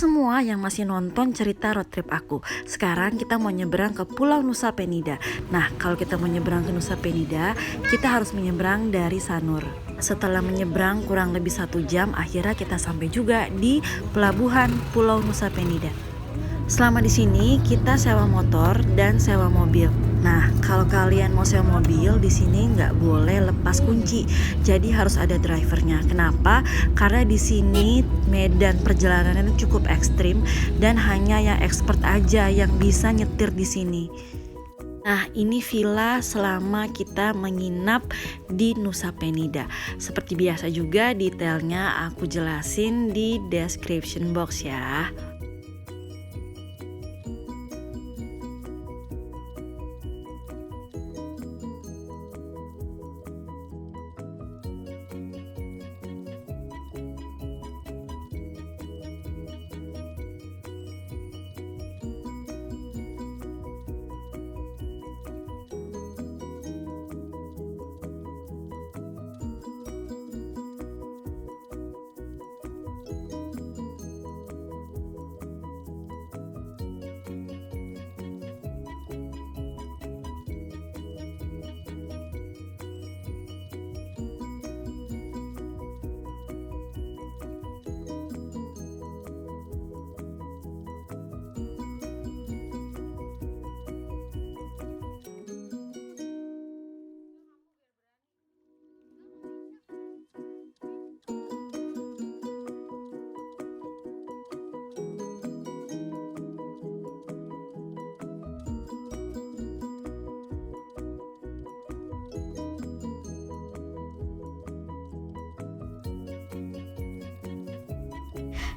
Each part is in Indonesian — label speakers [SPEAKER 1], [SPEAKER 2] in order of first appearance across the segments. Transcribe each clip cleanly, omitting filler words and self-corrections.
[SPEAKER 1] semua yang masih nonton cerita road trip aku. Sekarang kita mau nyebrang ke Pulau Nusa Penida. Nah, kalau kita mau nyebrang ke Nusa Penida, kita harus menyeberang dari Sanur. Setelah menyeberang kurang lebih 1 jam, akhirnya kita sampai juga di pelabuhan Pulau Nusa Penida. Selama di sini kita sewa motor dan sewa mobil. Nah, kalau kalian mau sewa mobil di sini nggak boleh lepas kunci, jadi harus ada drivernya. Kenapa? Karena di sini medan perjalanannya cukup ekstrim dan hanya yang expert aja yang bisa nyetir di sini. Nah, ini villa selama kita menginap di Nusa Penida. Seperti biasa juga detailnya aku jelasin di description box ya.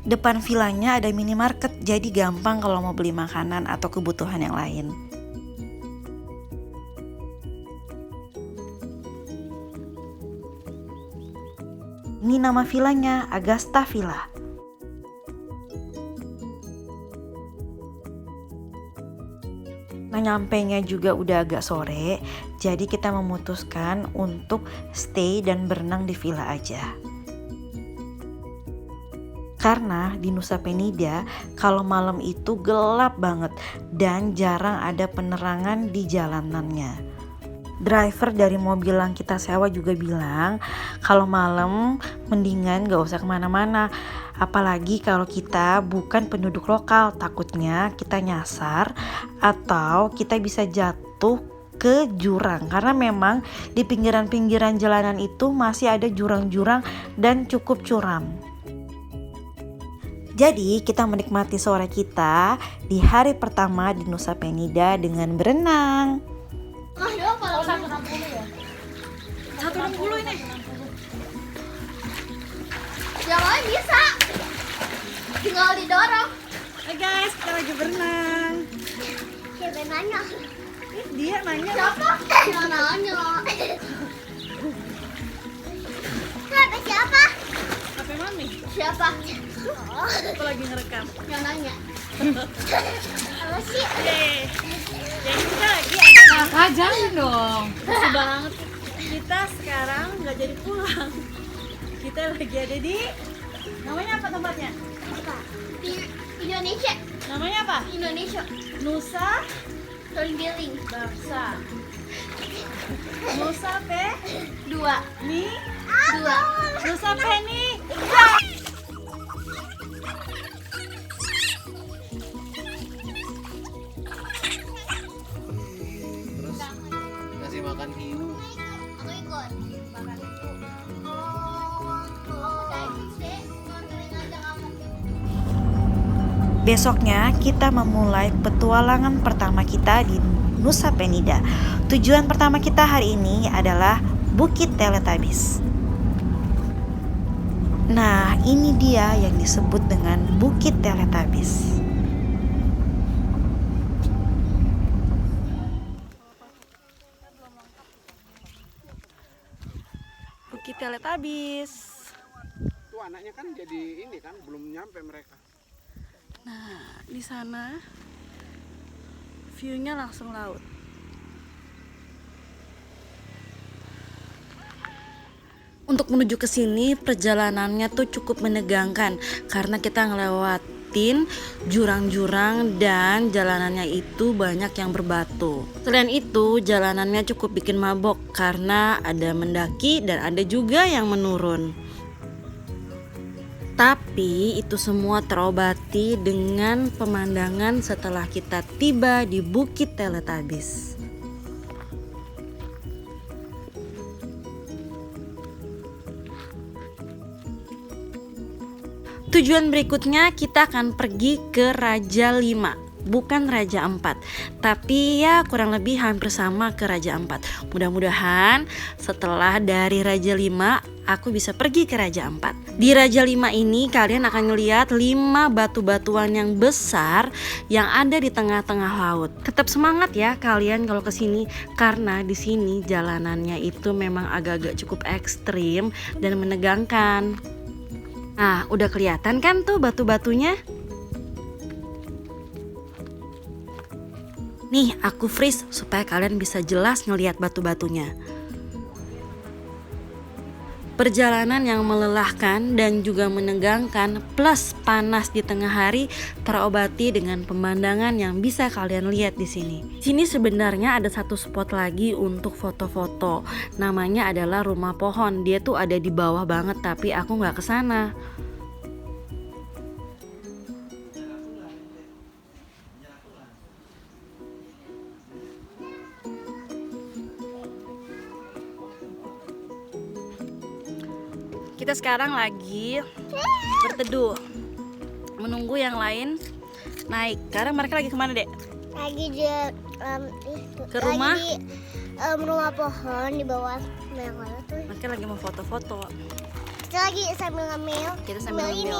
[SPEAKER 1] Depan villanya ada minimarket, jadi gampang kalau mau beli makanan atau kebutuhan yang lain. Ini nama villanya, Agasta Villa. Nah, nyampainya juga udah agak sore, jadi kita memutuskan untuk stay dan berenang di villa aja. Karena di Nusa Penida kalau malam itu gelap banget dan jarang ada penerangan di jalanannya. Driver dari mobil yang kita sewa juga bilang kalau malam mendingan gak usah kemana-mana. Apalagi kalau kita bukan penduduk lokal, takutnya kita nyasar atau kita bisa jatuh ke jurang. Karena memang di pinggiran-pinggiran jalanan itu masih ada jurang-jurang dan cukup curam. Jadi kita menikmati sore kita di hari pertama di Nusa Penida dengan berenang.
[SPEAKER 2] Oh, 160 ya?
[SPEAKER 1] 160 ini.
[SPEAKER 2] Yang lain bisa. Tinggal didorong.
[SPEAKER 1] Hai guys, kita lagi berenang.
[SPEAKER 2] Siapa yang nanya?
[SPEAKER 1] Dia nanya.
[SPEAKER 2] Siapa? Yang nanya. Siapa? Siapa?
[SPEAKER 1] HP mami.
[SPEAKER 2] Siapa?
[SPEAKER 1] Aku lagi ngerekam.
[SPEAKER 2] Yang nanya. Apa sih?
[SPEAKER 1] Jadi kita lagi ada.
[SPEAKER 3] Kakak jangan dong.
[SPEAKER 1] Susah banget. Kita sekarang nggak jadi pulang. Kita lagi ada di. Namanya apa tempatnya?
[SPEAKER 2] Apa? Di Indonesia.
[SPEAKER 1] Namanya apa?
[SPEAKER 2] Indonesia.
[SPEAKER 1] Nusa
[SPEAKER 2] Terenggiling.
[SPEAKER 1] Bangsa. Nusa Pe.
[SPEAKER 2] 2.
[SPEAKER 1] Ni.
[SPEAKER 2] 2.
[SPEAKER 1] Nusa Peni.
[SPEAKER 4] Kasih makan hiu.
[SPEAKER 2] Aku ikut. Makan itu.
[SPEAKER 1] Besoknya kita memulai petualangan pertama kita di Nusa Penida. Tujuan pertama kita hari ini adalah Bukit Teletubbies. Nah, ini dia yang disebut dengan Bukit Teletubbies. Bukit Teletubbies.
[SPEAKER 4] Tuh anaknya kan jadi ini kan belum nyampe mereka.
[SPEAKER 1] Nah, di sana view-nya langsung laut. Untuk menuju ke sini perjalanannya tuh cukup menegangkan karena kita ngelewatin jurang-jurang dan jalanannya itu banyak yang berbatu. Selain itu, jalanannya cukup bikin mabok karena ada mendaki dan ada juga yang menurun. Tapi itu semua terobati dengan pemandangan setelah kita tiba di Bukit Teletubbies. Tujuan berikutnya kita akan pergi ke Raja 5. Bukan Raja 4, tapi ya kurang lebih hampir sama ke Raja 4. Mudah-mudahan setelah dari Raja 5 aku bisa pergi ke Raja 4. Di Raja 5 ini kalian akan ngelihat 5 batu-batuan yang besar yang ada di tengah-tengah laut. Tetap semangat ya kalian kalau ke sini karena di sini jalanannya itu memang agak-agak cukup ekstrim dan menegangkan. Nah, udah kelihatan kan tuh batu-batunya? Nih, aku freeze supaya kalian bisa jelas ngelihat batu-batunya. Perjalanan yang melelahkan dan juga menegangkan plus panas di tengah hari terobati dengan pemandangan yang bisa kalian lihat di sini. Sini sebenarnya ada satu spot lagi untuk foto-foto. Namanya adalah Rumah Pohon. Dia tuh ada di bawah banget tapi aku nggak kesana. Kita sekarang lagi berteduh menunggu yang lain naik. Sekarang mereka lagi kemana, Dek?
[SPEAKER 2] Lagi di
[SPEAKER 1] Ke rumah?
[SPEAKER 2] Lagi di rumah pohon di bawah merah tuh.
[SPEAKER 1] Mereka lagi mau foto-foto.
[SPEAKER 2] Kita lagi sambil ngambil.
[SPEAKER 1] Kita sambil ngambil.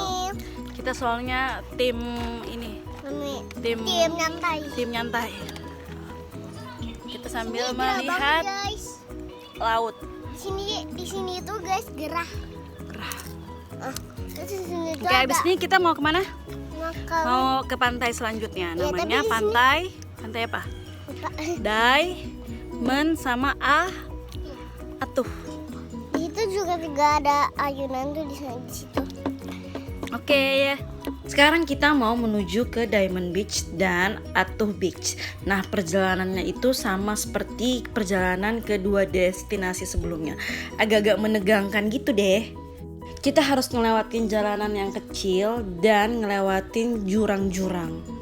[SPEAKER 1] Kita soalnya tim ini, tim
[SPEAKER 2] nyantai.
[SPEAKER 1] tim nyantai. Kita sambil
[SPEAKER 2] Ini gerah
[SPEAKER 1] melihat
[SPEAKER 2] banget, guys.
[SPEAKER 1] laut.
[SPEAKER 2] Di sini itu guys gerah. Terus di sini tuh
[SPEAKER 1] Oke, abis ini kita mau kemana?
[SPEAKER 2] makan.
[SPEAKER 1] Mau ke pantai selanjutnya.
[SPEAKER 2] Ya,
[SPEAKER 1] Namanya
[SPEAKER 2] tapi di sini-
[SPEAKER 1] pantai apa? Diamond sama Atuh.
[SPEAKER 2] Di situ juga ada ayunan tuh di situ.
[SPEAKER 1] Oke ya. Sekarang kita mau menuju ke Diamond Beach dan Atuh Beach. Nah, perjalanannya itu sama seperti perjalanan kedua destinasi sebelumnya. Agak-agak menegangkan gitu deh. Kita harus ngelewatin jalanan yang kecil dan ngelewatin jurang-jurang.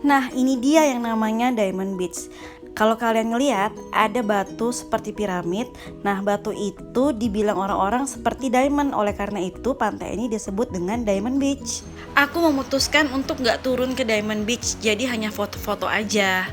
[SPEAKER 1] Nah, ini dia yang namanya Diamond Beach. Kalau kalian ngelihat ada batu seperti piramid. Nah, batu itu dibilang orang-orang seperti diamond. Oleh karena itu pantai ini disebut dengan Diamond Beach. Aku memutuskan untuk nggak turun ke Diamond Beach, jadi hanya foto-foto aja.